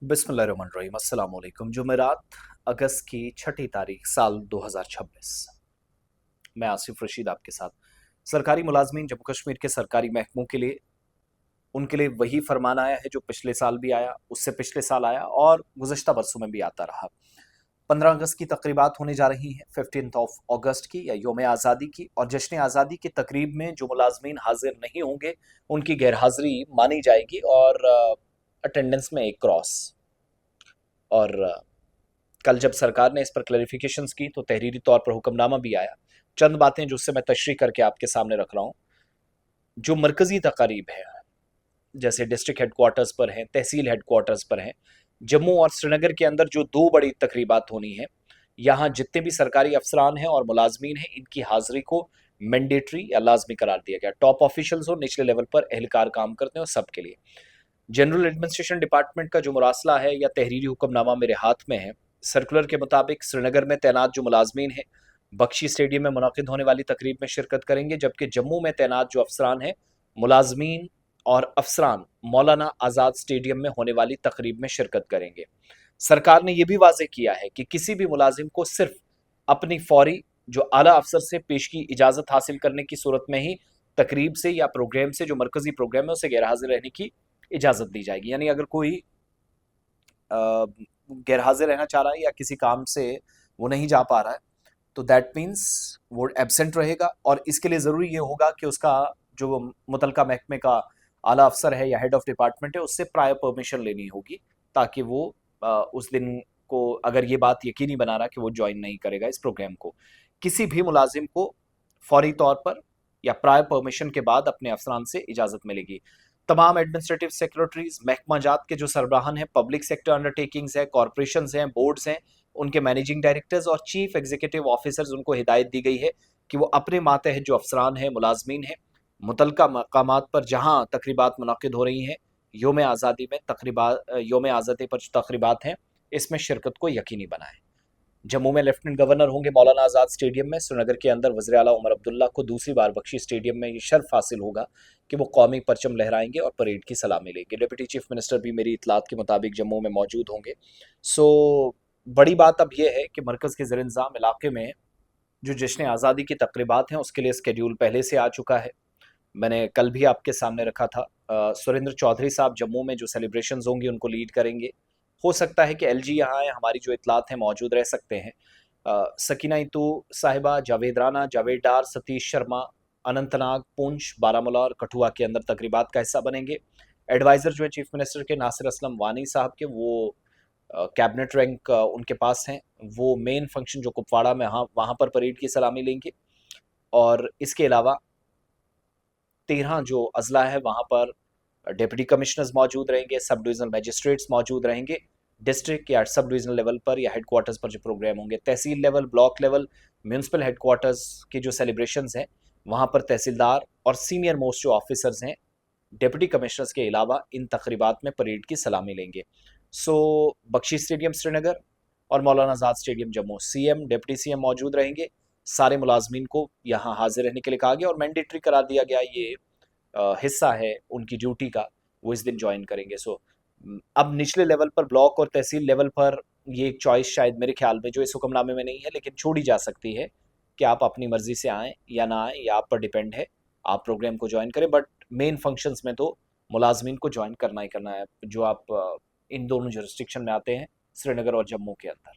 बिस्मिल्लाहिर्रहमानिर्रहीम अस्सलाम वालेकुम। जुमेरात अगस्त की छठी तारीख साल 2026। मैं आसिफ रशीद आपके साथ। सरकारी मुलाजमीन जम्मू कश्मीर के सरकारी महकमों के लिए उनके लिए वही फरमान आया है जो पिछले साल भी आया, उससे पिछले साल आया और गुज़श्ता बरसों में भी आता रहा। 15 अगस्त की तकरीबात होने जा रही हैं, 15 अगस्त की या योम आज़ादी की, और जश्न आज़ादी की तकरीब में जो मुलाजमीन हाजिर नहीं होंगे उनकी गैरहाजिरी मानी जाएगी और अटेंडेंस में एक क्रॉस। और कल जब सरकार ने इस पर क्लैरिफिकेशंस की तो तहरीरी तौर पर हुक्मनामा भी आया। चंद बातें जो उससे मैं तशरीह करके आपके सामने रख रहा हूँ। जो मरकजी तकारीब है, जैसे डिस्ट्रिक्ट हेडक्वार्टर्स पर हैं, तहसील हेडक्वार्टर्स पर हैं, जम्मू और श्रीनगर के अंदर जो दो बड़ी तकरीबात होनी है, यहाँ जितने भी सरकारी अफसरान हैं और मुलाजमीन हैं, इनकी हाजिरी को मैंडेटरी या लाजमी करार दिया गया। टॉप ऑफिशियल्स हो, निचले लेवल पर एहलकार काम करते हैं, और सबके लिए। जनरल एडमिनिस्ट्रेशन डिपार्टमेंट का जो मुरासला है या तहरीरी हुक्मनामा मेरे हाथ में है, सर्कुलर के मुताबिक श्रीनगर में तैनात जो मुलाजमीन हैं बख्शी स्टेडियम में मुनाकिद होने वाली तकरीब में शिरकत करेंगे, जबकि जम्मू में तैनात जो अफसरान हैं, मुलाजमीन और अफसरान मौलाना आज़ाद स्टेडियम में होने वाली तकरीब में शिरकत करेंगे। सरकार ने यह भी वाजे किया है कि किसी भी मुलाजिम को सिर्फ अपनी फौरी जो आला अफसर से पेश की इजाज़त हासिल करने की सूरत में ही तकरीब से या प्रोग्राम से, जो मरकजी प्रोग्राम है, उसे गैर हाजिर रहने की इजाज़त दी जाएगी। यानी अगर कोई गैर हाजिर रहना चाह रहा है या किसी काम से वो नहीं जा पा रहा है, तो दैट मीन्स वो एब्सेंट रहेगा, और इसके लिए ज़रूरी ये होगा कि उसका जो मुतलका महकमे का आला अफसर है या हेड ऑफ डिपार्टमेंट है, उससे प्रायर परमिशन लेनी होगी, ताकि वो उस दिन को, अगर ये बात यकीनी बना रहा कि वो ज्वाइन नहीं करेगा इस प्रोग्राम को, किसी भी मुलाजिम को फौरी तौर पर या प्रायर परमिशन के बाद अपने अफसरान से इजाज़त मिलेगी। तमाम एडमिनिस्ट्रेटिव सेक्रेटरीज, महकमा जात के जो सरबराहान हैं, पब्लिक सेक्टर अंडरटेकिंग्स हैं, कॉरपोरेशन हैं, बोर्ड्स हैं, उनके मैनेजिंग डायरेक्टर्स और चीफ एग्जीक्यूटिव ऑफिसर्स, उनको हिदायत दी गई है कि वो अपने मातहत जो अफसरान हैं, मुलाजमीन हैं, मुतलका मकामात पर जहाँ तकरीबात मुनाकिद हो रही हैं, योम आज़ादी में योम आज़ादी पर जो तकरीबात हैं, इसमें शिरकत को यकीनी बनाएं। जम्मू में लेफ्टिनेंट गवर्नर होंगे मौलाना आज़ाद स्टेडियम में। श्रीनगर के अंदर वज़ीर आला उमर अब्दुल्ला को दूसरी बार बख्शी स्टेडियम में ये शर्फ हासिल होगा कि वो कौमी परचम लहराएंगे और परेड की सलामी लेंगे। डिप्टी चीफ मिनिस्टर भी मेरी इतलात के मुताबिक जम्मू में मौजूद होंगे। सो बड़ी बात अब यह है कि मरकज़ के ज़ेर-इंतज़ाम इलाके में जो जश्न आज़ादी की तकरीबात हैं, उसके लिए स्केड्यूल पहले से आ चुका है। मैंने कल भी आपके सामने रखा था। सुरेंद्र चौधरी साहब जम्मू में जो सेलिब्रेशंस होंगी उनको लीड करेंगे। हो सकता है कि एलजी यहाँ आए, हमारी जो इतलात हैं मौजूद रह सकते हैं। सकीना इंतू साहिबा, जावेद राना, जावेद डार, सतीश शर्मा, अनंतनाग, पुंछ, बारामूला और कठुआ के अंदर तकरीबात का हिस्सा बनेंगे। एडवाइज़र जो है चीफ मिनिस्टर के नासिर असलम वानी साहब के, वो कैबिनेट रैंक उनके पास हैं। वो मेन फंक्शन जो कुपवाड़ा में वहाँ पर परेड की सलामी लेंगे। और इसके अलावा 13 जो अजला है वहाँ पर डिप्टी कमिश्नर्स मौजूद रहेंगे, सब डिविजनल मजिस्ट्रेट्स मौजूद रहेंगे। डिस्ट्रिक्ट या सब डिविजनल लेवल पर या हेडक्वार्टर्स पर जो प्रोग्राम होंगे, tehsil level, block level, municipal headquarters की जो सेलिब्रेशंस हैं, वहाँ पर तहसीलदार और सीनियर मोस्ट जो ऑफिसर्स हैं, डिप्टी कमिश्नर्स के अलावा इन तकरीबात में परेड की सलामी लेंगे। सो बख्शी स्टेडियम श्रीनगर और Maulana Azad stadium Jammu, CM, deputy CM मौजूद रहेंगे। सारे मुलाजमीन को यहाँ हाजिर रहने के लिए कहा गया और मैंडेटरी करार दिया गया, ये हिस्सा है उनकी ड्यूटी का, वो इस दिन ज्वाइन करेंगे। सो अब निचले लेवल पर, ब्लॉक और तहसील लेवल पर, ये एक चॉइस शायद मेरे ख्याल में जो इस हुक्मनामे में नहीं है, लेकिन छोड़ी जा सकती है कि आप अपनी मर्जी से आएँ या ना आएँ, या आप पर डिपेंड है, आप प्रोग्राम को ज्वाइन करें। बट मेन फंक्शंस में तो मुलाजमीन को ज्वाइन करना ही करना है, जो आप इन दोनों जुरिस्डिक्शन में आते हैं, श्रीनगर और जम्मू के अंदर।